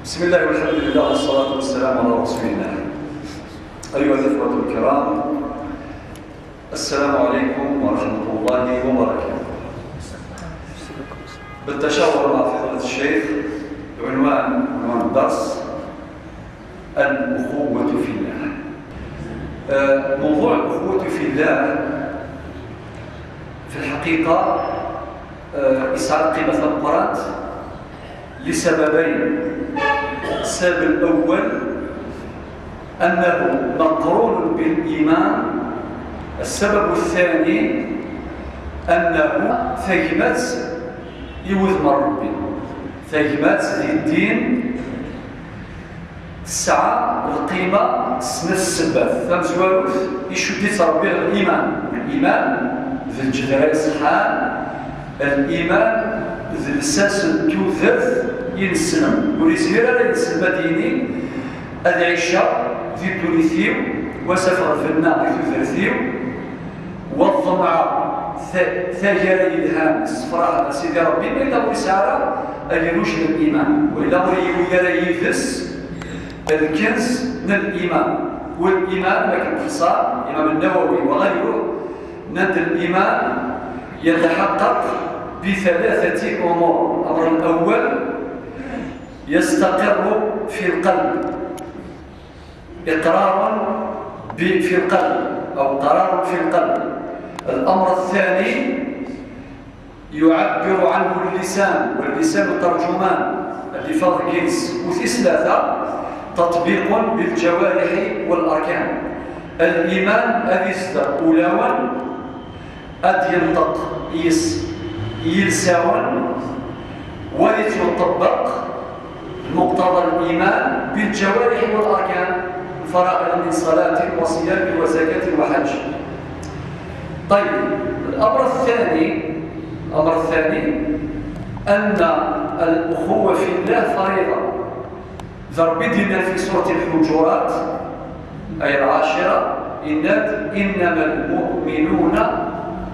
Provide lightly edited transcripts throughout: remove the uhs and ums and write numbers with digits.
بسم الله والحمد لله والصلاة والسلام على رسول الله. أيها الإخوة الكرام، السلام عليكم ورحمة الله وبركاته. بالتشاور مع فضيلة الشيخ بعنوان الدرس الأخوة في الله. موضوع الأخوة في الله في الحقيقة إسعاد قيمة القرآن لسببين. السبب الأول أنه مقرون بالإيمان. السبب الثاني أنه ثيمات يوذ من ربي، ثيمات للدين تسعى القيمة سنة السبب فمزواروث يشدي تربيه الإيمان ذي الجدران سحان، الإيمان ذي الساس توثث ينسلم وليسير على ينسل مديني العشاء ذي الثلاثيو وسفر في النار ذي الثلاثيو والضمع ثاجر يلهام الصفراء سيدي ربي ما إلا ويسارة اليروش للإيمان وإلا ويرى يفس الكنز من الإيمان. والإيمان ما كان خصار الإمام النووي وغيره ند الإيمان يتحقق بثلاثة أمور. الأمر الأول يستقر في القلب، إقرار في القلب أو قرار في القلب. الأمر الثاني يعبر عنه اللسان، واللسان ترجمان اللفظ جنس. وثلاثة تطبيق بالجوارح والأركان. الإيمان أذ يصدق أولاون أذ ينطق يلساون ويتطبق مقتضى الإيمان بالجوارح والأركان، فرائض من صلاة وصيام وزكاة وحج. طيب، الأمر الثاني أن الأخوة في الله فريضة. ضربتنا في سورة الحجرات آية 10 إنما المؤمنون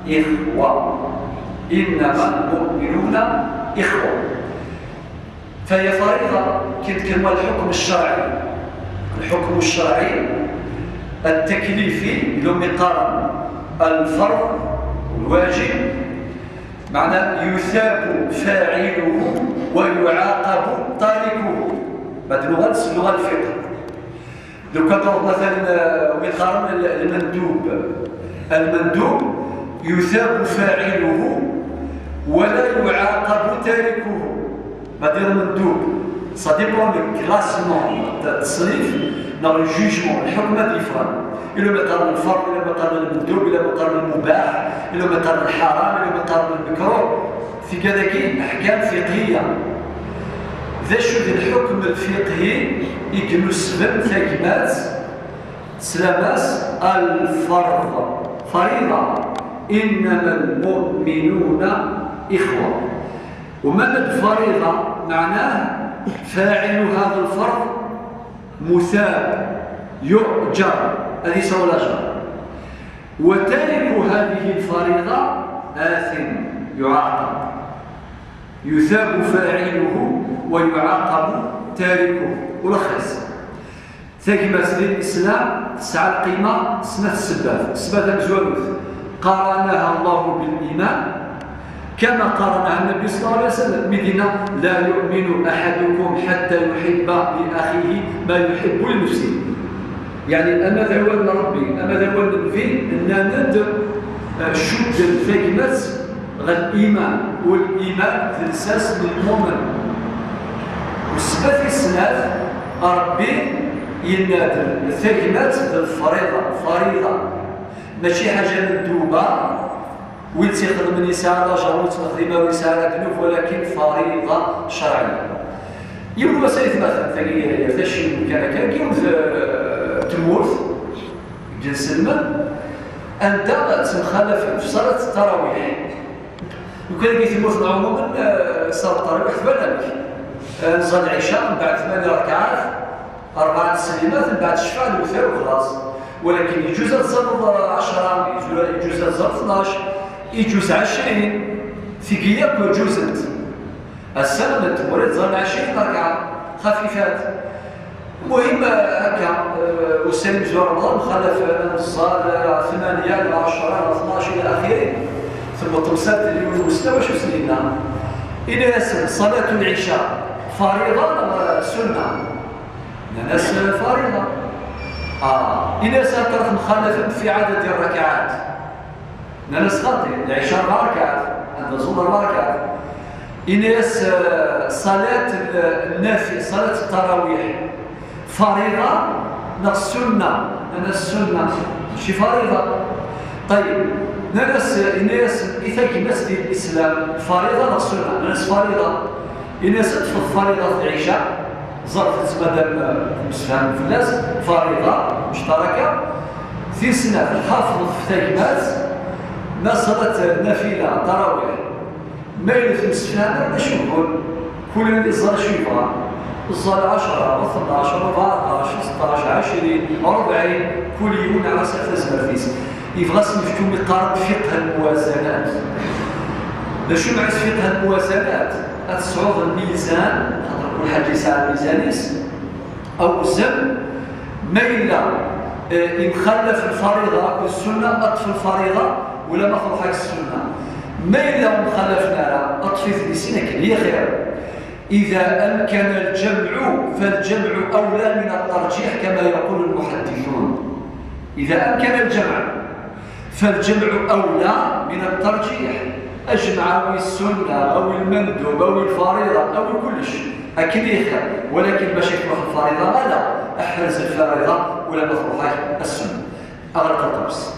إخوة، إنما المؤمنون إخوة. فهي فريضة كما الحكم الشرعي. الحكم الشرعي التكليفي لم يقارن الفرض والواجب، معنى يثاب فاعله ويعاقب تاركه. هذه اللغة الفقه. لو كان مثلا يقارن المندوب يثاب فاعله ولا يعاقب تاركه. هذا المندوب صديقون الكلاسمون التصنيف نظر الجيجمون الحكم ديفران. إلا ما يقارن الفرض، إلا ما يقارن المندوب، إلا ما يقارن المباح، إلا ما يقارن الحرام، إلا ما يقارن المكروه. في كذلك أحكام فقهية. ذا شو الحكم الفقهي يجلس من ثقمات سلاماس الفرض فريضة. إنما المؤمنون إخوة. ومن الفريضة معناه فاعل هذا الفرض مثاب يؤجر، هذه سوى الأجر. وتارك هذه الفريضة آثم يعاقب، يثاب فاعله ويعاقب تاركه. ولخص ثقمة الإسلام تسعى القيمة سنة السبات مزولوث قارنها الله بالإيمان كما قارنها النبي صلى الله عليه وسلم. مدينة لا يؤمن أحدكم حتى يحب لأخيه ما يحب لنفسه. يعني أما ذوال ربي أما ذوال النبي أننا ندر شد الثقمة الإيمان، والإيمان في الأساس للمؤمن. والسبات السنات ربي ينادر الثقمة فريضة ماشي حاجة مندوبة ويتخذ من يسار جاروت مخدمة ويسار كنوف، ولكن فريضة شرعية. يقول وسائل مثلا ثقيلة يفتشي كان كيوم تمورث جنس الماء أنت تمخلف في صلاة التراويح. وكان يتمورث عموما صلاة التراويح ثبالك نصلي العشاء من بعد 8 ركعات 4 تسليمات من بعد الشفاء الوثير وخلاص. ولكن يجوز تصلي 10، يجوز تصلي 12، يجوز 20 ثقيلة وجوزت. السنة تمورد ظل 20 ركعة خفيفات. المهم هكا وسلم زوار رمضان مخلف نصال 8 إلى 10 إلى 12 إلى آخره، ثم توصلت اليوم المستوى شو سنينا إلى صلاة العشاء فريضة ولا سنة؟ ناس فريضة. إلى ساترت مخلفا في عدد الركعات ناس خاطئ العشاء 4 ركعات عند الظهر 4 ركعات. إناس صلاة النافلة صلاة التراويح فريضة ناس سنة ناس سنة ماشي فريضة. طيب ناس إناس إذا ناس ديال الإسلام فريضة ناس سنة ناس فريضة. إناس تفضل فريضة في العشاء ظرف بدل مسفهم في الناس فريضة مشتركة في سنة الحافظ في تاكمات ناس صلاة نافلة تراويح ما يلف مسفهم باش نقول كل اللي صار شو يبغى الصلاة 10 و 12 و 14 16 20 40 كل يوم على اساس الفيس يبغى نفتو مقارب فقه الموازنات. شو معنى فقه الموازنات؟ تصعود الميزان خاطر كل حاجه يسعى الميزانيس او زم ما الا يمخلف الفريضه والسنه اطفي الفريضه ولا ما خرج السنه ما الا مخلفنا اطفي بسنك هي خير. إذا أمكن الجمع فالجمع أولى من الترجيح كما يقول المحدثون. إذا أمكن الجمع فالجمع أولى من الترجيح. أجمع أو السنة أو المندوب أو الفريضة أو كل شيء أكيد خير، ولكن باش يروح الفريضة لا أحرز الفريضة ولا مطروح السنة أغلق القبس.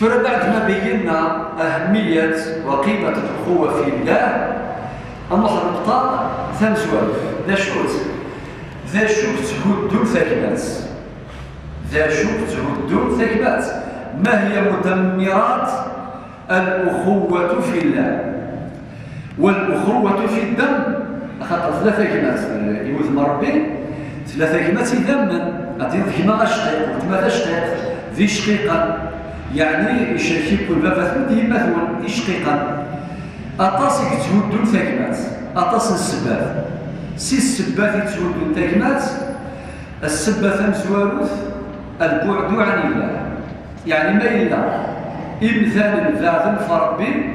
بعد ما بينا أهمية وقيمة الأخوة في الله أما النقطة ثم سوالف ذا شوك تهدو ثكمات ما هي مدمرات الأخوة في الله والأخوة في الدم؟ خاطر 3 كلمات يوث مربي 3 كلمات يذمن غادي كيما شقيق قلت ماذا شقيق ذي شقيقا يعني يشركي كل بابا ثم يمثل ذي شقيقا أطاس يتهدو ثكمات أطاس السبات سي السبات يتهدو ثكمات السبات مزواروث البعد عن الله يعني ما إلا إمثال ذا فربي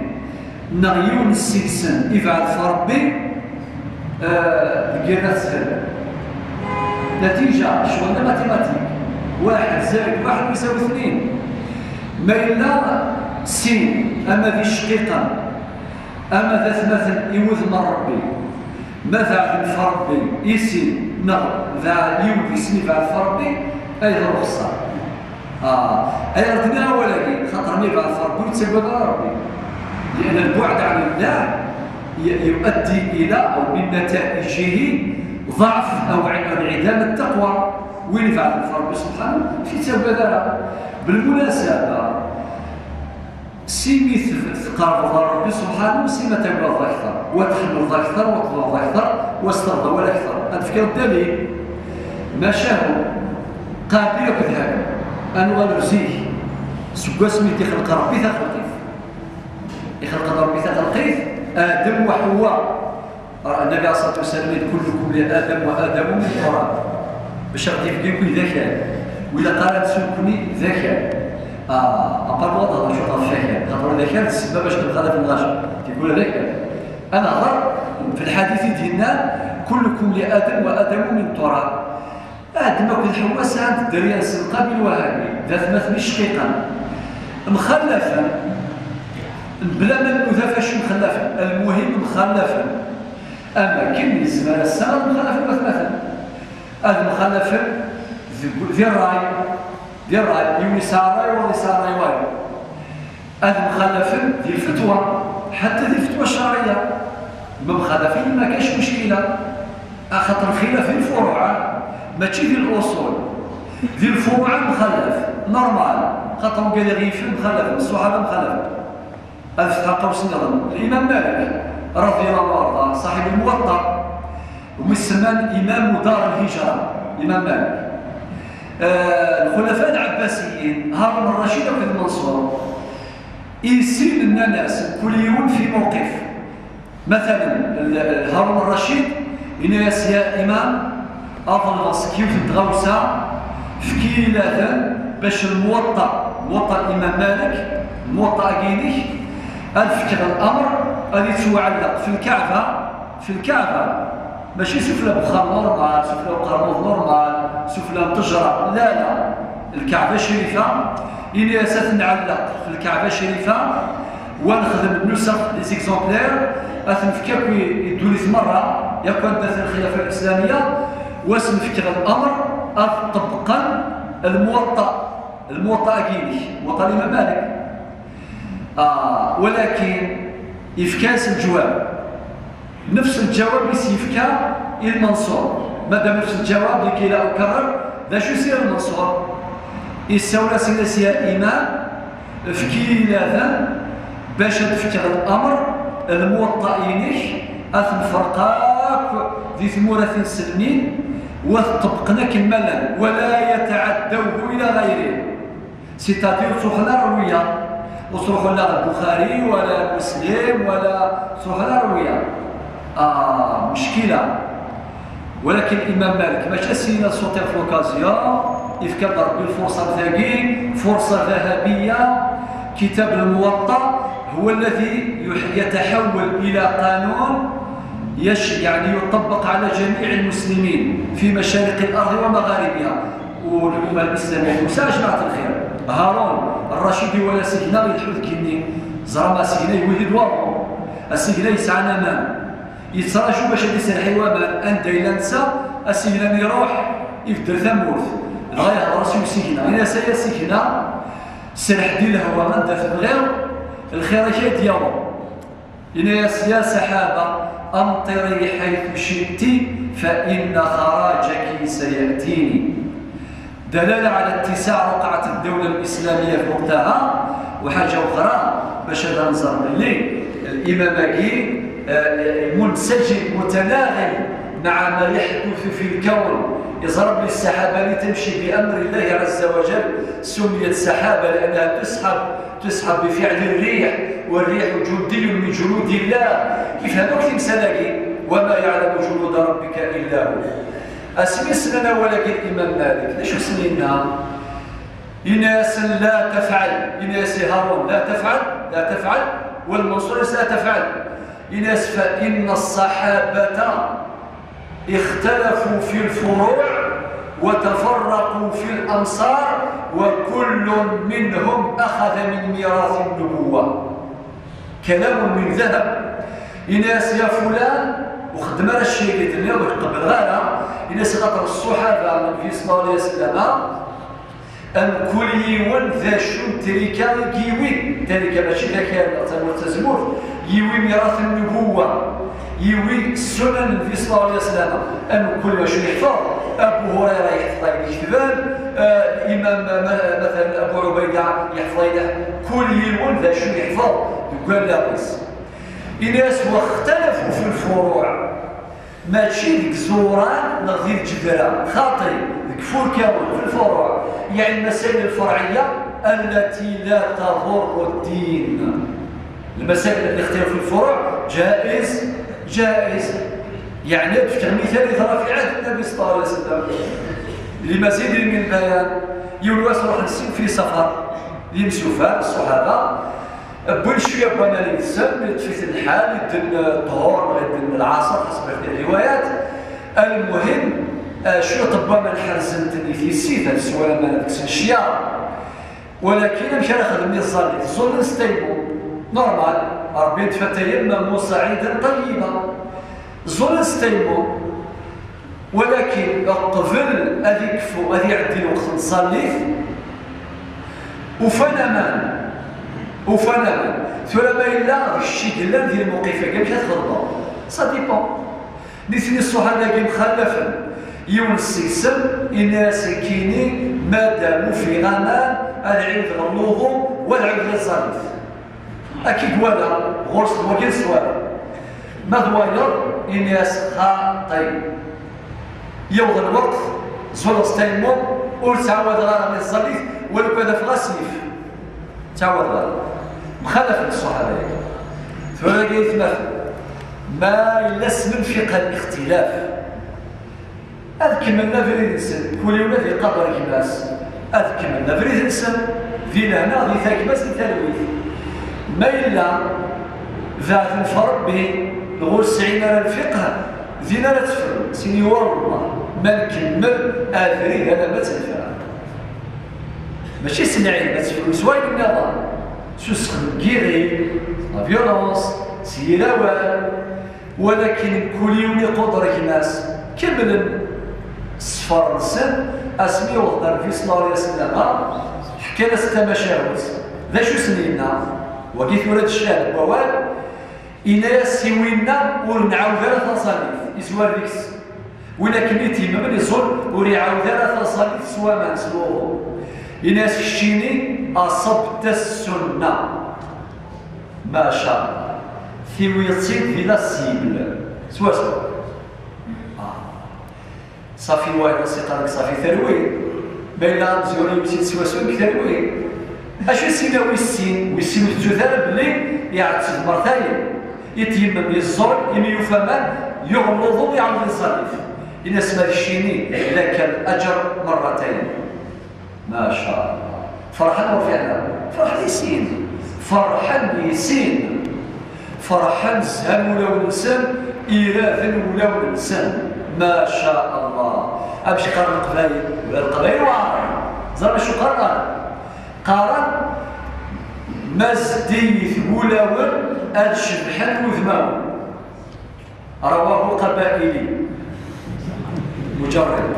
نغيون السيسن يفعل فربي لقينا سهل نتيجة شغلنا ماتيماتيك 1 زائد 1 يساوي 2 ما إلا سين أما ذي شقيقا أما ذا ثمثل يوذ من ربي مثلا فربي يسين نغ ذا يوذ يسني فعل فربي أي رخصة أي ردنا ولكن خاطر مي فعل فربي يتسبب ربي لأن البعد عن الله يؤدي إلى أو من نتائجه ضعف أو انعدام التقوى. وين فعل فربي سبحانه في تبذل. بالمناسبة سيمي تقرب ربي سبحانه سيما تبغض أكثر وتحمل أكثر وتبغض أكثر واسترضى ولا أكثر. أتفكر الدليل ما شاهو قابل كذهب أنو غنرزيه سكوا سميت يخلق ربي ثخلقيف يخلق ربي ثخلقيف آدم وحواء. النبي عليه الصلاة والسلام كلكم لآدم وآدم من تراب باش غادي يبقيكم ذكاء وإلا قالت سلكني ذكاء أقل وضع شو طرف ذكاء خاطر ذكاء السبب باش نبقى في الغاشة تقول ذكاء. أنا غير في الحديث ديالنا كلكم لآدم وآدم من تراب. آدم وكل حواء ساعد الدريان سلقا بالوهابي ذات مثل شقيقا مخلفا بلا ما نقول فاش مخلفا المهم مخلفا. أما كم الزمان السنة مخلفا مثلا هذا مخلفا ذي الرأي يساري ويساري وايو. هذا مخلفا ذي الفتوى حتى ذي الفتوى الشرعية ما مخلفين ما كاش مشكلة خاطر الخلاف في الفروع ماشي في الأصول. ذي الفروع مخلف نورمال خاطر قال غيف مخلف الصحابة مخلف. هذا فتح قوس نظام الإمام مالك رضي الله عنه صاحب الموطأ ومسمان إمام دار الهجرة الإمام مالك. الخلفاء العباسيين هارون الرشيد وابن منصور يسين الناس كل يوم في موقف. مثلا هارون الرشيد إناس يا إمام أفضل كيف تغوصا في كيلاثا باش الموطأ الإمام مالك الموطأ أكينيك الفكر الأمر الذي تعلق في الكعبة ماشي سفلى بخار نورمال سفلى بقرموض نورمال سفلى تجرى لا الكعبة الشريفة إني أساس نعلق في الكعبة الشريفة ونخدم النسخ لي زيكزومبلير أثنفكر يدولي مرة يكون مثل الخلافة الإسلامية واسنفكر الأمر طبقا الموطأ أكيني موطأ الإمام مالك ولكن إفكاس الجواب نفس الجواب يسيفكا المنصور مادام نفس الجواب لكي لا أكرر لا شو يصير المنصور يساولا سياسية إمام فكي لاذا باش تفكر الأمر الموطئينيك أثم فرقاك ذي ثمورة سلمين وطبقنا كمالا ولا يتعدوه إلى غيره سيتاتير صحنا روية وصرح لا البخاري ولا مسلم ولا صرح لا روية مشكلة ولكن الإمام مالك ما شاسينا صوتير في لوكازيون يفكر بالفرصة ذاكي فرصة ذهبية كتاب الموطأ هو الذي يتحول إلى قانون يعني يطبق على جميع المسلمين في مشارق الأرض ومغاربها والأمة الإسلامية وسا جماعة الخير هارون الرشيدي ولا سجنا يتحوذ كني زرما سجنا يوهد وارو السجنا يسعنا مان يتراجو باش يدير الحيوان أن دايلانسا السجنا يروح يفدر ثمورث الغاية الرسول سجنا إذا سيا سجنا سرح دي الهواء من دفن غير الخير شيء ديالو إن يا سحابة أمطري حيث شئت فإن خراجك سيأتيني دلالة على اتساع وقعت الدولة الإسلامية في وقتها وحاجة أخرى باش هذا نظر اللي الإمامي منسجم متناغم مع ما يحدث في الكون يضرب للسحابة لتمشي بأمر الله عز وجل سميت سحابة لأنها تسحب بفعل الريح والريح جندي من جنود الله كيف هذوك تمسلاقي وما يعلم جنود ربك إلا هو أسمي سننا ولكن الإمام مالك ليش سنينا إناس لا تفعل إناس هارون لا تفعل والمنصور لا تفعل إناس فإن الصحابة اختلفوا في الفروع وتفرقوا في الأمصار وكل منهم أخذ من ميراث النبوة كلام من ذهب إناس يا فلان وخدم على الشيء اللي قبل غانا إناس خاطر الصحابة من النبي صلى الله عليه وسلم أن كل يوم ذا شون تريكا يوي تريكا ماشي ذاك الملتزمون يوي ميراث النبوة يوي سنن النبي صلى الله عليه وسلم أن كل واش يحفظ أبو هريرة يحفظ الجبال الإمام مثلا أبو عبيدة يحفظ كل يوم ذا شون يحفظ يقول لا بس الناس واختلفوا في الفروع ماشي ديك زوران نغذي الجدران خاطري ديك فور كامل في الفروع يعني المسائل الفرعية التي لا تضر الدين المسائل اللي اختلفوا في الفروع جائز يعني بشكل مثالي ظهر في عهد النبي صلى الله عليه وسلم لمزيد من البيان يولوا يروح نسيب في سفر يمشوا فيها الصحابة بول شويه بوانا اللي يتسم تفيت الحال يدن الطهور يدن العصر حسب الروايات المهم شو طبا ما نحرزن تني في السيف هذا السؤال ما نكسن الشيار ولكن مشى نخدم لي الصلي الظل نستيبو نورمال ربي تفتى يمه سعيدا طيبا الظل نستيبو ولكن قبل هذيك فوق هذي عندي الوقت نصلي وفنما ثم إلا الشيء اللي ديال الموقفة كيف تخدم سا ديبون نيتني الصحابة كي مخلفا يوم السيسم الناس كيني ماداموا في غمان العيد غلوظو والعيد غير أكيد ولا غرس وكيل سوال ما دواير الناس خاطي يوض الوقت زول ستيمو ولتعود غير الصليف ولو كان في غسيف تعود غير مخالف للصحابة ثم لقيت مثل ما يلس من فقه الاختلاف أذكملنا في الإنسان كل يوم في قبر كماس أذكملنا في الإنسان في لهنا في ثاكماس التلويث ما إلا ذات الفرق به نقول سعينا الفقه ذينا لا تفهم سيني والله ما نكمل آثري هذا ما تنفع ماشي سنعي ما تفهم سواء النظام شو سخن كيري لا فيولونس سيلاوان ولكن كل يوم يقدر كناس كمل الصفار السن اسمي وضع في صلى الله عليه وسلم حكى لنا ست مشاهد ذا شو سنينا وكيف ولد الشاهد بوال إنا سوينا ونعاود ثلاث تصانيف يسوى ديكس ولا كميتي من يصل وريعاود ثلاث تصانيف سوا ما نسلوه إنا الشيني أصبت السنة ما شاء الله في ويصيد في لا سيبل سوا صافي واحد سيقالك صافي ثروي بين مزيوني يمشي سوا سوا ثروي اش سينا ويسين الجثال بلي يعتز مرتين يتيمم بالزول يمي يفهمان يغمضوا يعمل الصليف إن اسم الشيني لك الأجر مرتين ما شاء الله فرحان وفعلا فرحان يسين فرحان يسين فرحان زهن ولو نسان إيراث ولو نسان ما شاء الله أمشي قارن القبائل القبائل وعارض زرنا شو قارن مزديث ولون الشبحان وثماون رواه قبائلي مجرد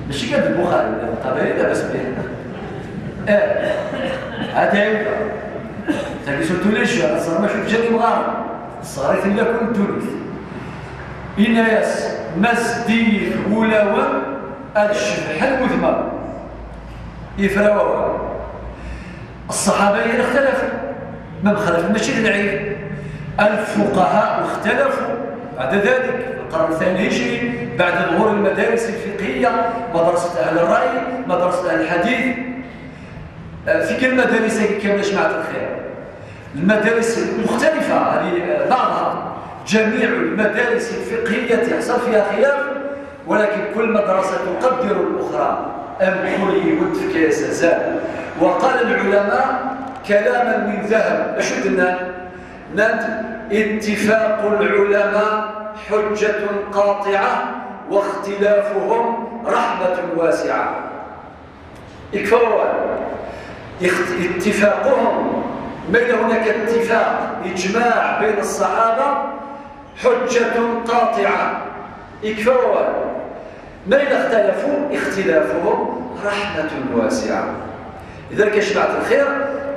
ماشي قد البخاري القبائلي لا بس به هذا يبقى تاكي سلتو ليش الصغار ما شوف جاني مغارب الصغار إلا كنت تونس إناس مزديث ولون الشبحان وثماون يفراوها الصحابة اختلفوا ما مخالف ماشي العيب الفقهاء اختلفوا بعد ذلك في القرن الثاني الهجري بعد ظهور المدارس الفقهية مدرسة أهل الرأي مدرسة أهل الحديث في كل مدارس كما جماعة الخير المدارس المختلفة هذه بعضها جميع المدارس الفقهية يحصل فيها خلاف ولكن كل مدرسة تقدر الأخرى أمكولي ودفكاس زاد وقال العلماء كلاما من ذهب أشدنا اتفاق العلماء حجة قاطعة واختلافهم رحمة واسعة يكفروا اتفاقهم بين هناك اتفاق إجماع بين الصحابة حجة قاطعة يكفروا ما إذا اختلفوا اختلافهم رحمة واسعة لذلك يا جماعة الخير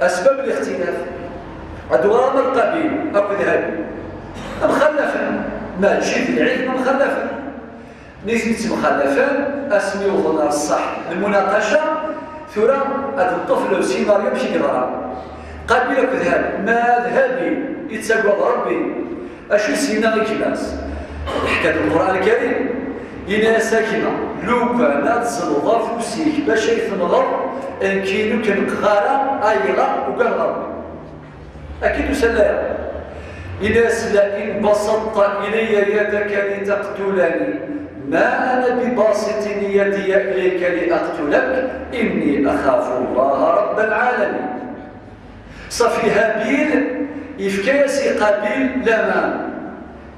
أسباب الاختلاف أدوار القبيل أو ذهبي مخلفا ما جيد العلم مخلفا نسبة مخلفا أسمي وظنار الصح المناقشة ثورة هذا الطفل لو سيناريو ماشي كذا قبيلك ذهبي ما ذهبي يتسقط ربي أشو سيناريو كلاس حكاية القرآن الكريم إنا ساكنة لو كانت صنوضة فوسيك باش يثنغر إن كينو كان قغارة أيغا وقال ربي أكيد سلايا إذا إن بسطت إلي يدك لتقتلني ما أنا بباسط يدي إليك لأقتلك إني أخاف الله رب العالمين صفي هابيل إفكاس قابيل لما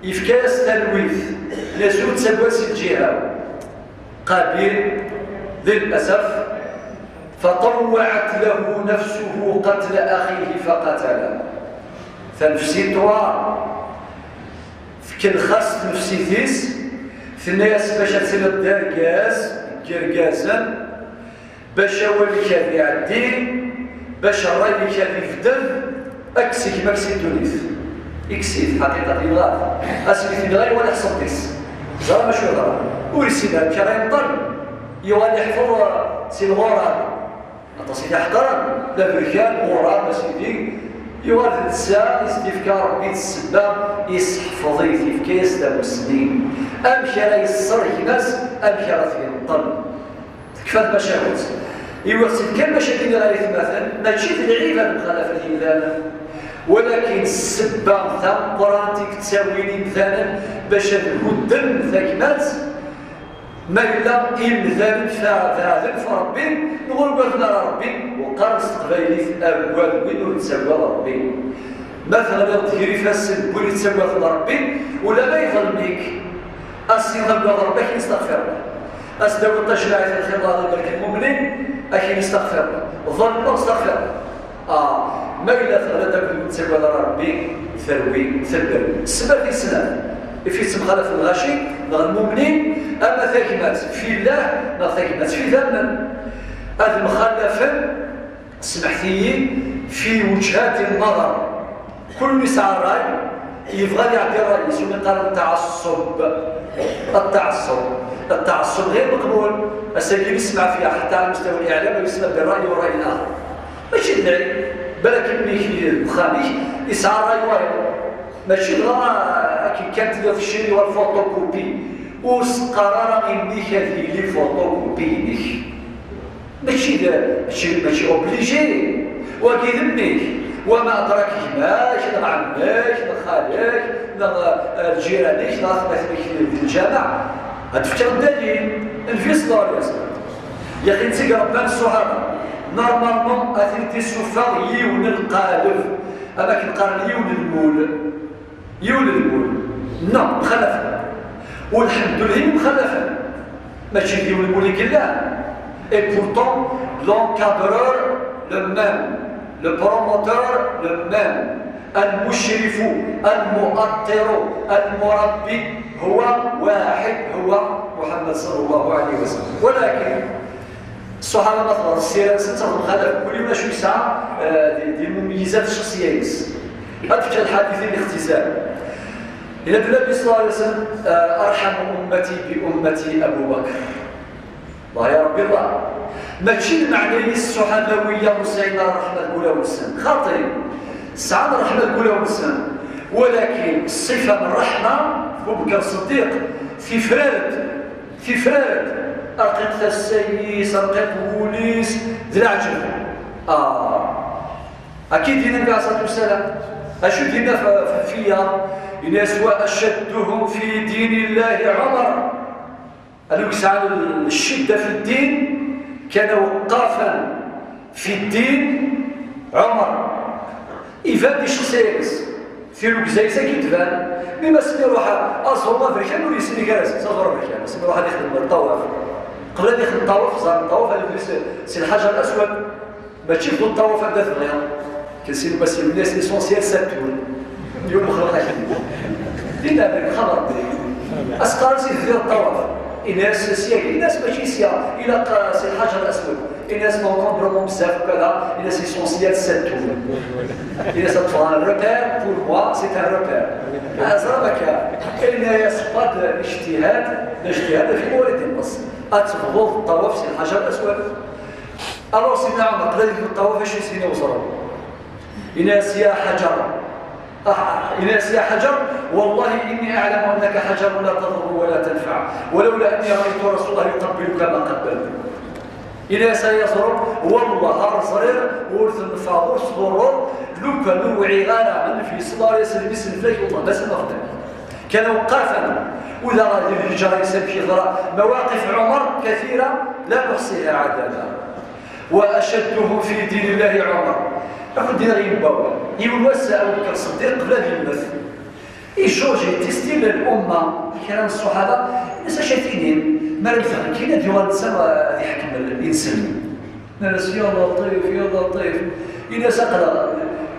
إفكاس تلويث لزود سبواس الجهة قابيل للأسف فطوعت له نفسه قتل أخيه فقتله فنفسي طوار فكل خاص نفسي ذيس في الناس باش تصير الدرقاز كرقازا باش أولي كذي عدين باش الرأي كذي فدل أكسيك مكسي تونيث إكسيت حقيقة الغاث أسمي الغاية ولا حصلتيس زرا ماشي غرا ورسينا كراين طن يوالي يحفظ سي الغراب أتصيد أحقرا لا بركان غراب سيدي يوالي الساعة استفكار بيت السبا يسحفظي في كيس دا مسلمين أمشي يصر ناس أمشي في الطن كفاك مشاهد يوصل كم مشاكل غير مثلا ماشي في العيب هذا المخالفة الإمدانة ولكن السبة ذا قرانتك تساويني مثلا باش الهدن ذاكمات ما إلا إمثال فهذا فربي نقول قلنا ربي وقال استقبالي في أبواب وين ونتسوى ربي مثلا تجري في السن وين يتسوى ربي ولا ما يظلمك أصيغ ربك يستغفر له أصدق التشريع في الخير الله ذلك المؤمنين أكيد يستغفر له ظلم استغفر ما إلا ثلاثة كنت تسوى ربي ثروي ثبر السبب في السلام في تمخالف الغاشي مع المؤمنين أما ثاكمات في الله مع ثاكمات في ذنب هذا المخالفة سمحتي في وجهات النظر كل يسعى الرأي يبغى يعطي الرأي يسمى قال التعصب غير مقبول السيد يسمع فيها حتى على مستوى الإعلام ويسمى بالرأي والرأي الآخر ماشي الدعي بالك الخامس يسعى الرأي واحد ماشي كي كانت في الشيء والفوتوكوبي وقرر انك هذه لي فوتوكوبي ماشي اوبليجي وكيذمك وما ادراك ماش عماك خالك جيرانك خدمتك في الجامع هتفتح الدليل الفيستور يا اخي انت ربان الصحابه نورمالمون اثنتي السفار يون القالب اما كنقارن يون المول نعم مخلفة والحمد لله مخلفة ماشي ديون المول كلها et pourtant l'encadreur le même le promoteur le même المشرف المؤطر المربي هو واحد هو محمد صلى الله عليه وسلم ولكن الصحابة مثلا السيرة ستة مخالفة كل ما شو يسعى دي المميزات الشخصية هذا الحديث الاختزال إلى النبي صلى الله عليه وسلم أرحم أمتي بأمتي أبو بكر الله يا ربي الله ماشي المعنى الصحابوية مسعين رحمة الأولى والسلام خاطري سعد رحمة الأولى والسلام ولكن الصفة من رحمة أبو بكر الصديق في فراد أرقد السيس أرقد بوليس ذي العجل أكيد النبي عليه الصلاة والسلام أشد هنا فيها الناس وأشدهم في دين الله عمر قالوا يسعى الشدة في الدين كان وقافا في الدين عمر إيفان شخصيس في الجزائر كيتفان بما سمي روحها أصلا ما فريق كانوا يسمي كراسي صغر فريق سمي روحها يخدم الطواف قبل أن يخدم الطواف صار الطواف هذا سي الحجر الأسود ما تشوفوا الطواف هذا في الغير كنسيروا بس الناس ليسونسيال ساتون اليوم خلق دينا بالخبر أسقار سيدير الطواف الناس سياق الناس ماشي سياق إلى سي الحجر الأسود الناس موقعهم بزاف وكذا الناس ليسونسيال ساتون الناس تفهم الربير بور موا سي ان ربير أزربك الناس قد الاجتهاد في مورد النص أتغض الطواف سي الحجر الأسود ألو سيدنا عمر قال لك الطواف اش يسينا وصروا إناس يا حجر والله إني أعلم أنك حجر لا تضر ولا تنفع ولولا أني رأيت رسول الله يقبلك ما قبلت إناس يصرف والله هرصرير ورث الفاضور صدور لوكا نوعي غانا من في صلى الله عليه وسلم بسم الله والله بس نخدم كان وقافا وإذا غادي الرجال يسبح مواقف عمر كثيرة لا نحصيها عددا وأشدهم في دين الله عمر أقول دينا ينبوى يوسع أبو بكر الصديق قبل هذه المثل جورجي تستير للأمة كلام الصحابة الناس شاتينين ما نفهم كاين ديوان الإنسان غادي يحكم الإنسان الناس يلا لطيف الناس أقرأ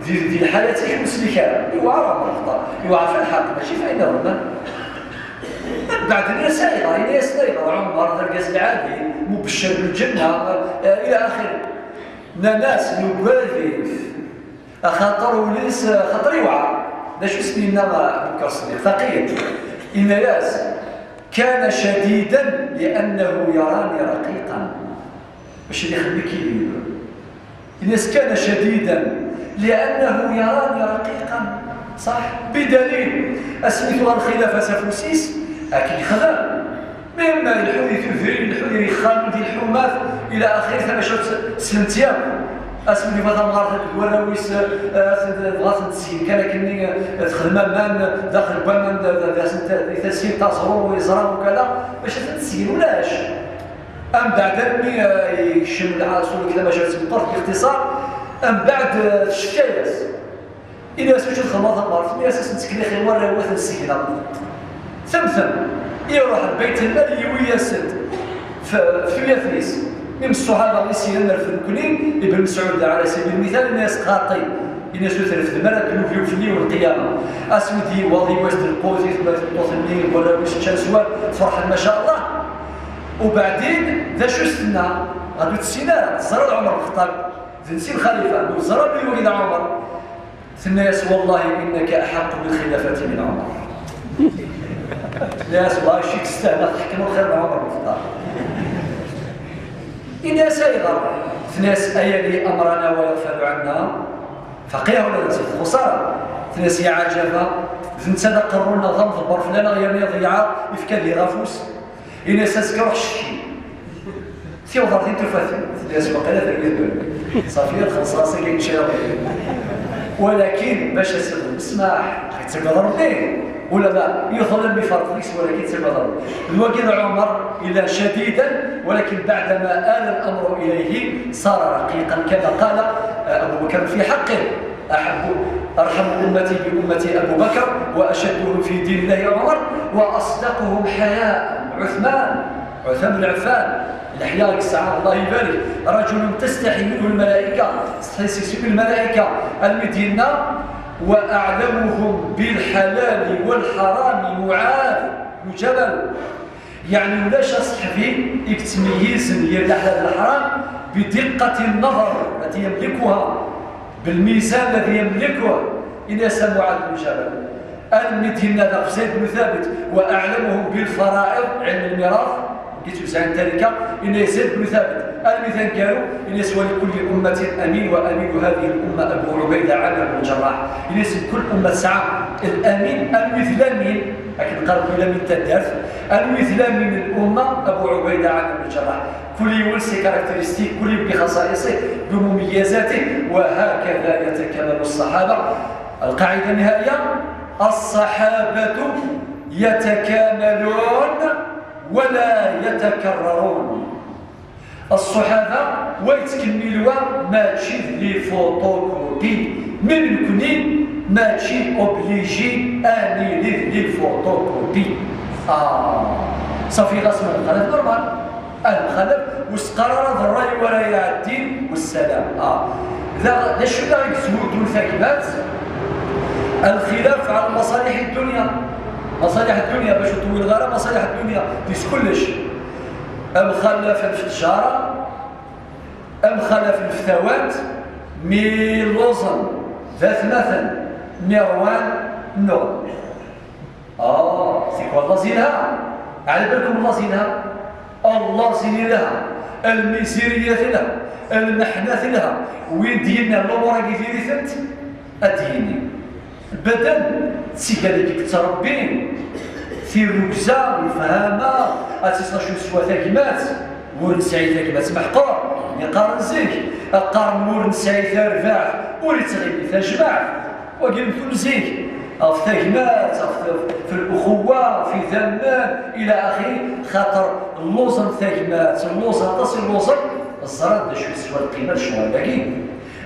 في الحالات يحبس الكلام يوعى الخطأ يوعى في الحق ماشي في عندنا هما بعد الناس سائغة عمر درجة العادي مبشر بالجنة إلى آخره ناس نبالغ خاطر وليس خاطر يوعى باش سمينا أبو بكر الصديق فقير إن ياس كان شديدا لأنه يراني رقيقا باش اللي يخليك يليل الناس كان شديدا لأنه يراني رقيقا صح بدليل أسميتها الخلافة سفوسيس أكيد خدام مما الحديث الذري الحديث خالد الحماث إلى آخره 13 سنتيام اسمي فهذا مغارث الوراويس بغات تسين كان كني تخدم مان داخل بان تسين تصرو ويزرا وكذا باش تسين ولاش ام بعد مي يشم العاصول كذا باش تبطل باختصار ام بعد الشكايات الى سويت الخلاط مغارث مي اساس نتكلي خير وراويس السكينه ثمثم يروح البيت المالي وياسد في يافيس من الصحابه اللي سيرنا في الكلين ابن مسعود على سبيل المثال الناس قاطي الناس يثرف الملك في اليوم القيامه اسودي واضي وسط القوزي الطوثني ولا باش تشانسوا فرحا ما شاء الله وبعدين ذا شو استنى غادي تسينا زرع عمر الخطاب زنسي الخليفه وزرع بن عمر الناس والله انك احق بالخلافه من عمر الناس والله شيك تستاهل تحكموا خير من عمر الخطاب إنا سيغر ثناس أيالي أمرنا ويغفر عنا فقيه ولا نسيت خسارة ثناس يا عجبة ثنسا قرونا ضمض برفلانا غير ضيعة يفكر لي غافوس إنا ساسكروح الشكي سيو ضرطين تفاثل ثناس وقيلة تقدر صافية الخصاصة كي نشاء ولكن باش اسمح تقدر به ولا لا يظلم بفرق ليس ولكن تبادر الوكيل عمر إلى شديدا ولكن بعدما آل الأمر إليه صار رقيقا كما قال أبو بكر في حقه أرحم أمتي بأمتي أبو بكر وأشدهم في دين الله عمر وأصدقهم حياء عثمان بن عفان الأحياء الساعة الله يبارك رجل تستحي منه الملائكة تستحي الملائكة المدينة وأعلمهم بالحلال والحرام معاذ بن جبل يعني ولاش صحفي يتميز بين الحلال والحرام بدقة النظر التي يملكها بالميزان الذي يملكه إناس معاذ بن جبل المدينة زيد بن ثابت وأعلمهم بالفرائض علم الميراث يتوزع التركة إن زيد بن ثابت المثال قالوا إن يسوى لكل أمة أمين وأمين هذه الأمة أبو عبيدة عامر بن الجراح إن يسوى كل أمة ساعة الأمين المثلامين لكن قالوا إلى من تدرس المثلامين من الأمة أبو عبيدة عامر بن الجراح كل يولسي كاركترستيك كل بخصائصه بمميزاته وهكذا يتكلم الصحابة القاعدة النهائية الصحابة يتكاملون ولا يتكررون الصحابة ويتكملوا ماشي لي فوتوكوبي من كنين ماشي اوبليجي اني لي فوتوكوبي صافي غاسم الخلف نورمال الخلف واستقرر الرأي وراء الدين والسلام ذا شو دا يكسبوا ثاكبات الخلاف على مصالح الدنيا مصالح الدنيا باش تطوي الغرام مصالح الدنيا ديس كلش ام خلف في التجاره ام خلف الفتوات مي لوزن ذات مثل مروان نور سيكون الله زينها على بالكم الله زينها الله زين لها الميسيرية لها المحنة لها وين دينا الامور كيفيري ثنت اديني بدل سيكاليك تربين في الركزة والفهامة أتسنا شو سوا ثاكمات ورن سعيد ثاكمات محقور يقارن زيك قارن ورن سعيد ثارفاع ورن تغيب ثاجماع وقال مثل زيك في ثاكمات في الأخوة في ذمان إلى آخره خاطر اللوزن ثاكمات اللوزن تصل اللوزن الزرد شو سوا القيمة شو باقي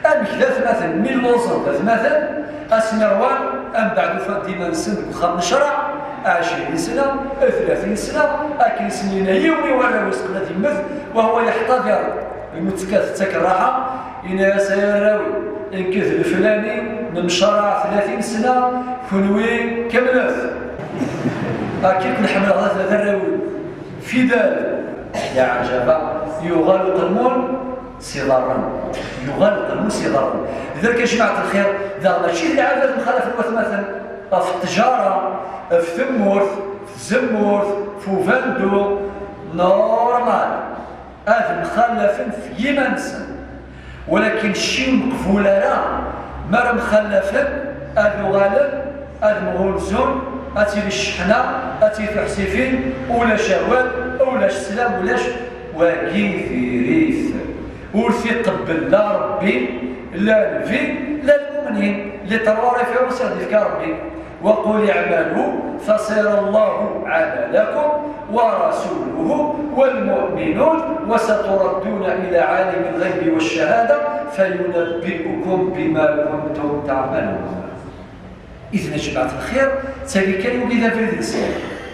أم ثلاث مثل من لوزن ثلاث مثل أسمروان أم بعد فديما نسن خم شرع 20 سنة 30 سنة أكل سنين يومي ولا وسقنا مثل وهو يحتضر المتكاث الراحة إنا سيراوي إنكذ الفلاني من شرع 30 سنة فنوي كملت أكيد نحمل هذا الراوي في ذلك يا عجبا يغلق المول صغارا يغلق المول صغارا لذلك يا جماعة الخير ذا ماشي اللي عادة مخالف الوث مثلا في التجارة في ثمورث في زمورث في فاندو نورمال هذا مخلف في يمنسن ولكن شي مقفولة لا ما مخلفا هذا غالب هذا مغولزون أتي للشحنة أتي في حسيفين ولا شهوات ولا السلام ولاش وكيف ريث ورثي قبل لا ربي لا الفي لا المؤمنين اللي ترواري في وسط ربي وقل اعملوا فسيرى الله عملكم ورسوله والمؤمنون وستردون إلى عالم الغيب والشهادة فينبئكم بما كنتم تعملون. إذن يا جماعة الخير تالي كان وكذا في الإنسان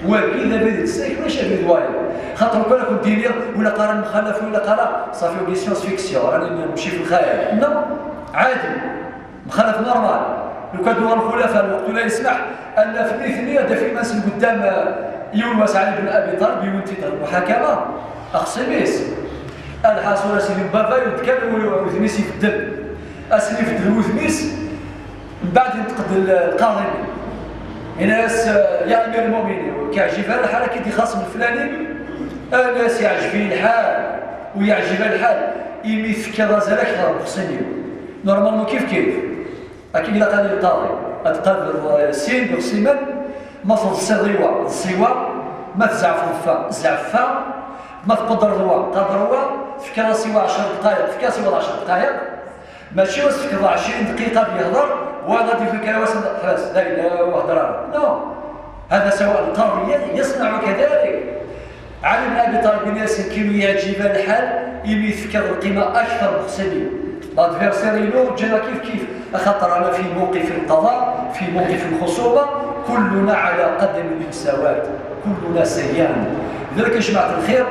وكذا في الإنسان ماشي في الدوايا خاطر كون كنت دينيا ولا قرا مخالف ولا قرا صافي ولي سيونس فيكسيون راني نمشي في الخيال نو عادي مخالف نورمال. لو كان دور الخلفاء الوقت لا يسمح ان في الاثنيه دا في منزل قدام يونس علي بن ابي طالب يونتي المحاكمه اخصميس الحاصل سيدي بابا يتكلم وثميس يفدل اسمي يفدل وثميس من بعد ينتقد القاضي الناس يا امير المؤمنين كيعجبها الحال كيدي خاصم الفلاني الناس يعجبين الحال ويعجبها الحال يميث كذا زالك خرب خصني نورمالمون كيف اكيد الا قال القاضي اتقاد السين بخصيمان ما فضل الصيوه ما تزعف الزعفه ما تقدر قدروا في كذا سوى 10 دقائق في كذا سوى 10 دقائق ماشي واش في 20 دقيقه بيهضر وغادي في الكلاوس خلاص لا اله وهضر نو هذا سواء القاضي يصنع كذلك. علي بن ابي طالب ياسين كيلو يعجب الحال يميث كذا القيمه اكثر بخصني لادفيرسيرينو جانا كيف خاطر انا في موقف القضاء في موقف الخصوبه كلنا على قدم المساواه كلنا سيان. لذلك يا جماعه الخير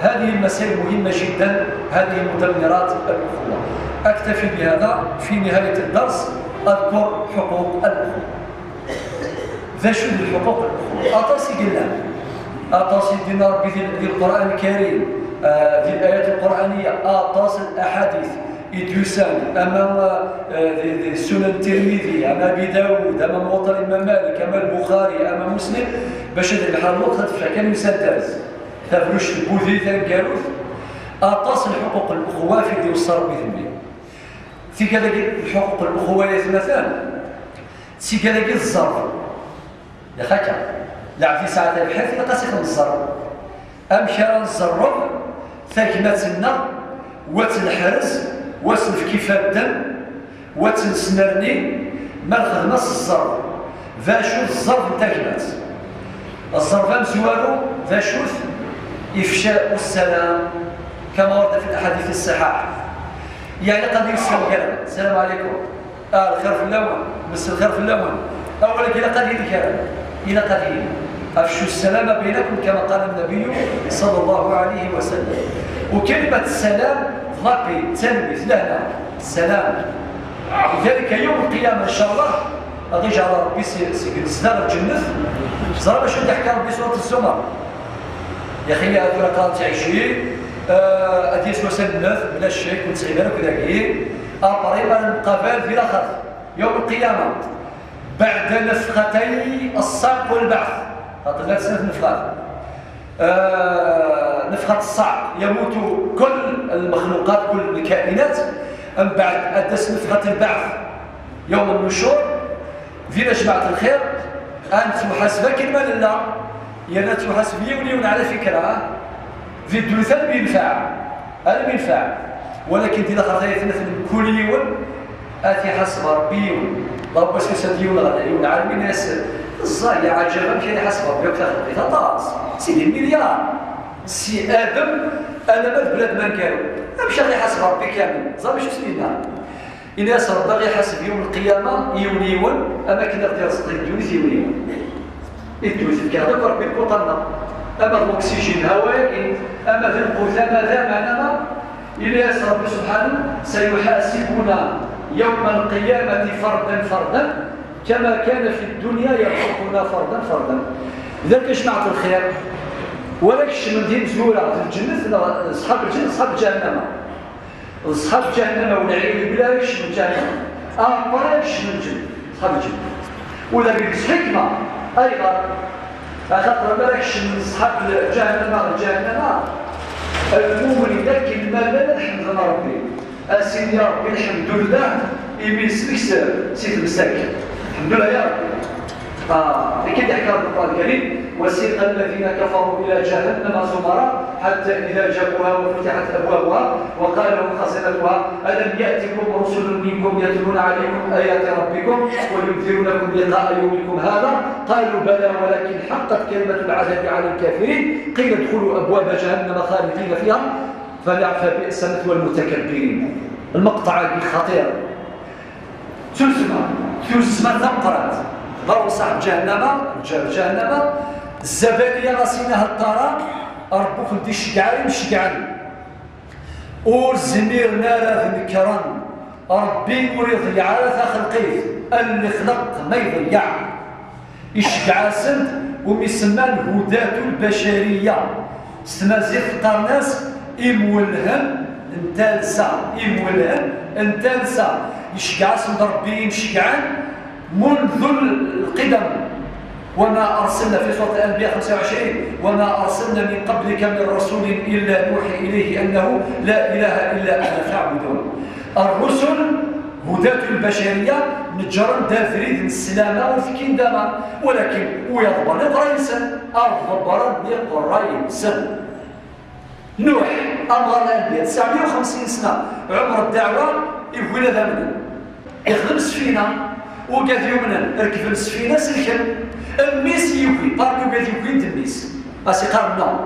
هذه المسائل مهمه جدا هذه مدمرات الاخوه. اكتفي بهذا في نهايه الدرس اذكر حقوق الاخوه. ذا شو الحقوق الاخوه اطاسي قلنا اطاسي دينا ربي في القران الكريم في الايات القرانيه اطاس الاحاديث يدوسان امام سنن الترمذي امام ابي داود امام موطن الامام مالك امام البخاري امام مسلم باش هذا بحال الوقت تفشى كان يسداز تفرش البوذي ثانكاروث اطاس الحقوق الاخوه في ديال الصرب بذنبي في كذا الحقوق الاخوه مثلا سي كذا الظرف يا خاكا لا في ساعه البحث الى قاسي الظرف امشي نزرب ثاكمتنا وتنحرز واسلف كيف الدم وتنسنرني ما الخدمه الظرف ذا شو الظرف تاكلات الظرف مزوالو ذا شوث افشاء السلام كما ورد في الاحاديث الصحاح يعني قد يسلم كلام السلام عليكم الخير في اللون بس الخير في اللون اولا الى قليل الكلام الى قليل افشوا السلام بينكم كما قال النبي صلى الله عليه وسلم. وكلمه السلام ضبي تلميذ لنا السلام. لذلك يوم القيامه ان شاء الله غادي يجعل ربي سيدنا الجنه زرا باش نحكي ربي سوره الزمر يا اخي هذولا قالت عيشي ادي اسمو سنف بلا شك ونسعيبها كذا كي طريقه القبال في الاخر يوم القيامه بعد نفختي الصعق والبعث خاطر لا تسنف نفخات نفخه الصعق يموت كل المخلوقات كل الكائنات من بعد ادس نفخه البعث يوم النشور فينا جماعه الخير ان تحاسب كلمه لله يا تحاسب يوليون على فكره في الثلث بينفع هذا بينفع ولكن دي خاطر يثنث كل يوم اتي حسب ربي رب سيسديون غدا يون عالم الناس الصايع عجبا كان حسب ربي وكتاخذ قيثا طاس سيدي المليار سي ادم انا ما البلاد ما كانوا مشى غير حسب ربي كامل صافي شو سمينا الناس ربي غير حسب يوم القيامه يوليون اماكن ديال صدق تونس يوليون التونس كان هذاك ربي كوطنا اما الاكسجين هواء اما في القوت اما ذا معناها الناس ربي سبحانه سيحاسبنا يوم القيامه فردا فردا كما كان في الدنيا يرزقنا فردا فردا. لذلك جماعه الخير ولكش من دين زوره في الجنه اصحاب الجنه اصحاب جهنم اصحاب جهنم والعياذ بالله يش من جهنم بريش من الجنه اصحاب الجنه ولا بالحكمه ايضا خاطر بالكش من اصحاب جهنم المؤمن لكن ما لا الحمد لله ربي اسيدي يا ربي الحمد لله يمسك سيد المساكين الحمد لله يا ربي لكن يحكى القرآن الكريم وسيق الذين كفروا إلى جهنم زمرا حتى إذا جاءوها وفتحت أبوابها وقال لهم خزنتها ألم يأتكم رسل منكم يتلون عليكم آيات ربكم وينذرونكم لقاء يومكم هذا قالوا بلى ولكن حقت كلمة العذاب على الكافرين قيل ادخلوا أبواب جهنم خالدين فيها فبئس مثوى المتكبرين. المقطع الخطير تسمى ثمقرات ضروا صاحب جهنم الزبانية غاسينها الطرا ربك ندي الشقعري مشقعري والزمير نار ذكران ربي مريض يعرف خلقيه اللي خلق ما يضيع يشقعاسن وميسمان هداة البشرية ستمازيغ قرناس إمولهم انتالسا يشقعاسن ربي مشقعان منذ القدم وما أرسلنا في سورة الأنبياء 25 وما أرسلنا من قبلك من رسول إلا نوحي إليه أنه لا إله إلا أنا فاعبدون. الرسل هداة البشرية نجرن دافريد السلامة وفكين داما ولكن ويضبر نقرأ إنسان أضبر نقرأ إنسان نوح أمر الأنبياء 950 سنة عمر الدعوة يقول هذا منه يخدم سفينة وقاد يومنا ركب السفينة سلكن الميس يوكي باركو قاد يوكي تميس اسي قارنا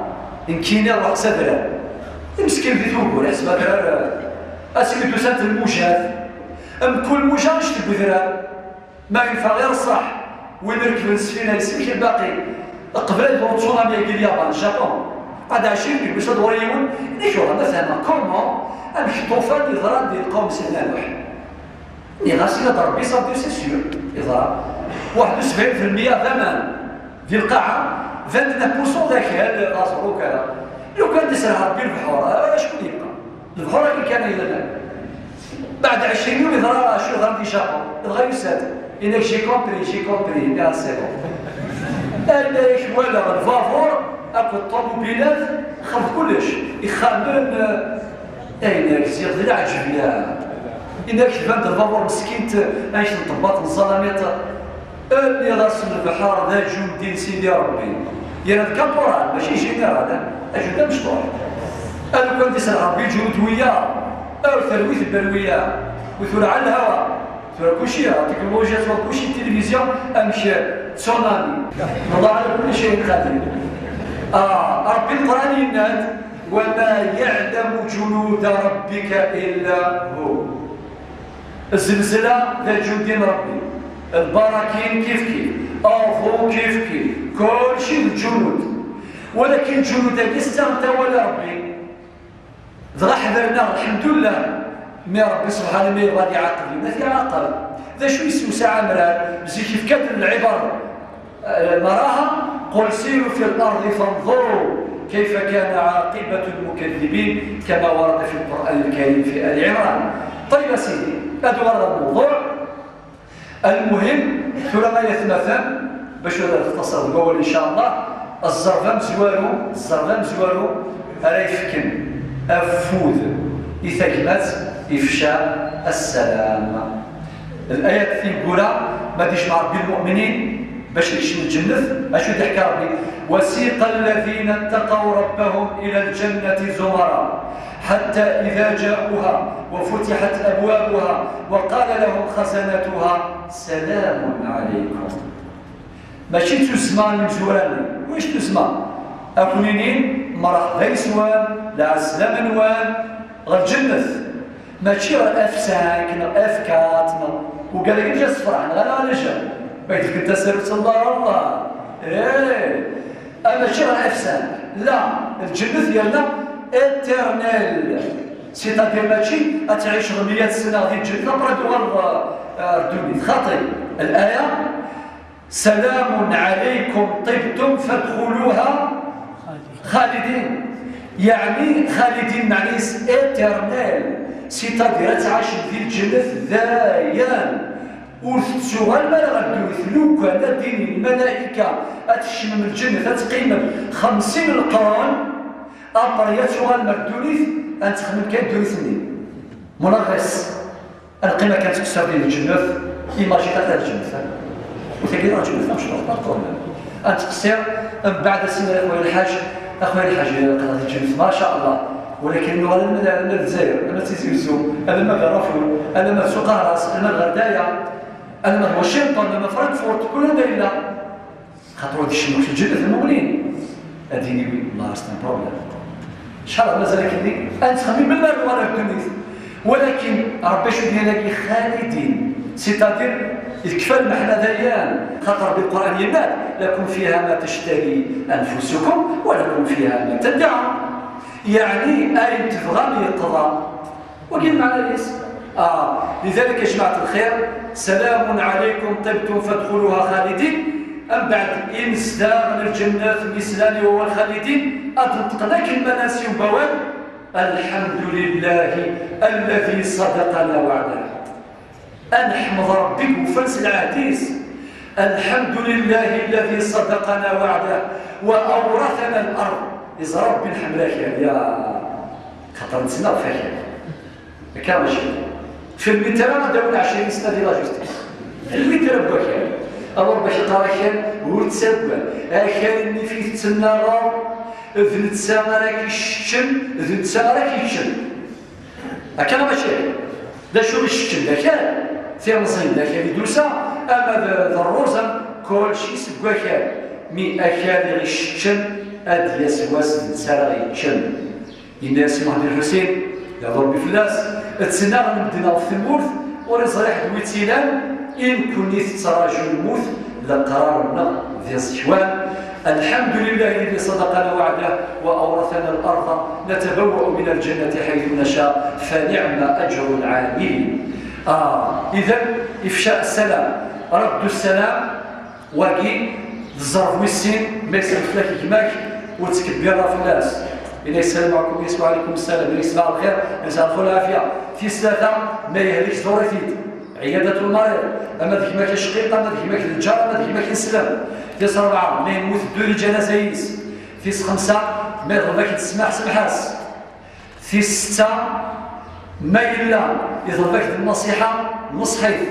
إن كينا روح سدرا مسكين في ثوبور اسمها درار اسي قدو سانت الموجات كل موجة نشتبو درار ما ينفع غير الصح وين ركب السفينة يسلك الباقي قبل يدور تسونامي يجي اليابان الجابون بعد 20 يوم باش يدور يوم نيشو هذا فهمها كومون أمشي طوفان يضرب ديال القوم سيدنا نوح اللي غاسي يضرب بيصاب سي سيور يضرب 71% ثمن في القاعة 29% ذاك الغاصر وكذا لو كان تسرع ربي البحور شكون يبقى؟ البحور كي كان يلنا بعد 20 يوم يضرب شو يضرب في جابون يبغى يساد إنك جي كومبري كاع سي بون أنا ولا الفافور أكو الطوموبيلات خلف كلش يخمم أينك زيغ ذي العجب يا إنك فهمت الفافور مسكين عايش نطبط الظلامات اللي راسم البحر ذا جندي سيدي ربي يعني كابورال ماشي جينيرال هذا أجل مشطوح أنا كنت يسأل ربي جهود وياه أو ثرويث البلوية وثور على الهواء ثور كلشي تكنولوجيا ثور كلشي التلفزيون أمشي تسونامي الله على كل شيء قادر ربي القرآن يناد وما يعلم جنود ربك إلا هو الزلزلة ذا جند ربي البراكين كيف أوفو كيف كل شيء الجنود ولكن جنود استغنى ولا ربي ذا حذرنا الحمد لله ما ربي سبحانه ما يبغى يعاقب ما في عاقل ذا شو يسوي ساعة مرار زي كيف كتب العبر مراها قل سيروا في الأرض فانظروا كيف كان عاقبة المكذبين كما ورد في القرآن الكريم في آل عمران. طيب سيدي هذا ورد الموضوع المهم ثم يتمثل باش نختصر القول إن شاء الله الزرفام زوارو راه يفكن أفوذ إثاكمات إفشاء السلام. الآيات تقول ما ديش مع ربي المؤمنين باش يشمل الجنة أشو تحكي ربي وسيق الذين اتقوا ربهم إلى الجنة زمرا حتى إذا جاءوها وفتحت أبوابها وقال لهم خزنتها سلام عليكم. ماشي تسمى المزوران واش تسمى أكونينين مرحبا يسوان لا سلام نوان غير جنة ماشي أفساك أفكات وقال لك جا صفران غير على جا بيتك انت سرت الله اما شغل افسان لا الجنة ديالنا اترنال سيتادير ماشي تعيش 100 سنه ديال الجنة برا الدنيا خاطئ. الايه سلام عليكم طبتم فادخلوها خالدين يعني خالدين معني اترنال سيتادير تعيش في الجنة دايان وتسوغل ما غدوث لو كان دين الملائكة أتشمم الجنة تقيم 50 القرن أبريات سوغل مردونيث أن تخمم كان دونيثني منغس القيمة كانت تكسر ديال الجنة إيماجي تاع الجنة وتلقى راجل ما فهمش الطرطون تقصير من بعد سنة أخويا الحاج قضاء الجنس ما شاء الله، ولكن أنا الجزائر، أنا تيزيزو، أنا ما غرفو، أنا ما سوقاراس، أنا غردايا، أنا ما واشنطن، أنا ما فرانكفورت، كل هذا إلا خاطر هادي الشموع في الجنة المؤمنين أديني الله أستن بروبليم إن شاء الله مازال كذي أنت خمين بالمال وأنا التونس، ولكن ربي شو ديالك خالدين سيتادير يكفى المحنة ديان خاطر بالقرآن يمات لكم فيها ما تشتري أنفسكم ولكم فيها ما تدعون، يعني أي تفغم يقضى وقيل معنى الاسم لذلك يا جماعة الخير سلام عليكم طبتم فادخلوها خالدين. أم بعد إنسدار من الجنات الإسلام وهو الخالدين أطلقناك المناسي وبواب الحمد لله الذي صدقنا وعده. أنحمد ربك وفنس العهديس الحمد لله الذي صدقنا وعده وأورثنا الأرض. إذا ربي نحملك يا خاطر نتسنى فيها كامل شيء في المترا داول 20 سنة ديال لاجوستيس المترا بوكان أمر باش يقرا كان وتسبب كان فيه تسنى غار ذن تسامى راك يشتم ذن تسامى راك يشتم هكذا ماشي دا شو يشتم دا كان في مصين دا كان يدوسا أما ضروزا كل شيء سبوا كان مي أكاد يشتم أد يسواس ذن تسامى يشتم الناس مهدي الحسين يضرب بفلاس تسنى غنبدنا في الموت ورزريح دويتيلان إن كنت تراجع الموت لقرارنا ذي الشوان. الحمد لله الذي صدقنا وعده وأورثنا الأرض نتبوأ من الجنة حيث نشاء فنعم أجر العاملين. إذا إفشاء السلام رد السلام واقي الظرف والسين ما يسلف لك كماك وتكبر في الناس إلا السلام عليكم يسمع عليكم السلام يسمع الخير يسمع العافية في ثلاثة ما يهلكش ثورتيد عيادة المريض أما ذيك ما كشقيق أما ذيك ما كالجار أما ذيك ما كالسلام في 4 ما يموت دوري جنازيس في 5 ما يضربك تسمح سمحاس في 6 ما إلا يضربك النصيحة نصحيف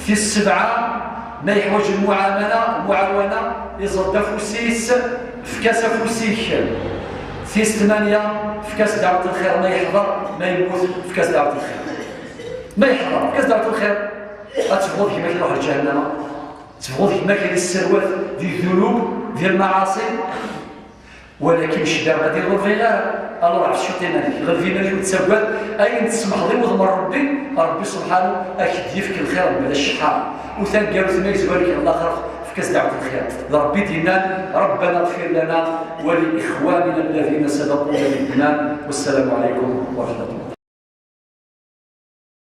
في 7 ما يحوج المعاونة يزرد فوسيس في كاس فوسيك في 8 في كاس دعوة الخير ما يحضر ما يموت في كاس دعوة الخير ما يحضر في كاس دعوة الخير أتفضل كما كيروح لجهنم تفضل كما كاين السروات ديال الذنوب ديال المعاصي ولكن الشباب غادي يغور فيها الله عرف شو تيمانك غير فينا اللي تسبب أين تسمح لي وضمر ربي سبحانه أكيد يفك الخير بلا الشحال وثاني قالوا ثم يزبرك الله خير كاس دعوة الخير ربي دينا ربنا اغفر لنا ولإخواننا الذين سبقونا بالإيمان والسلام عليكم ورحمة الله.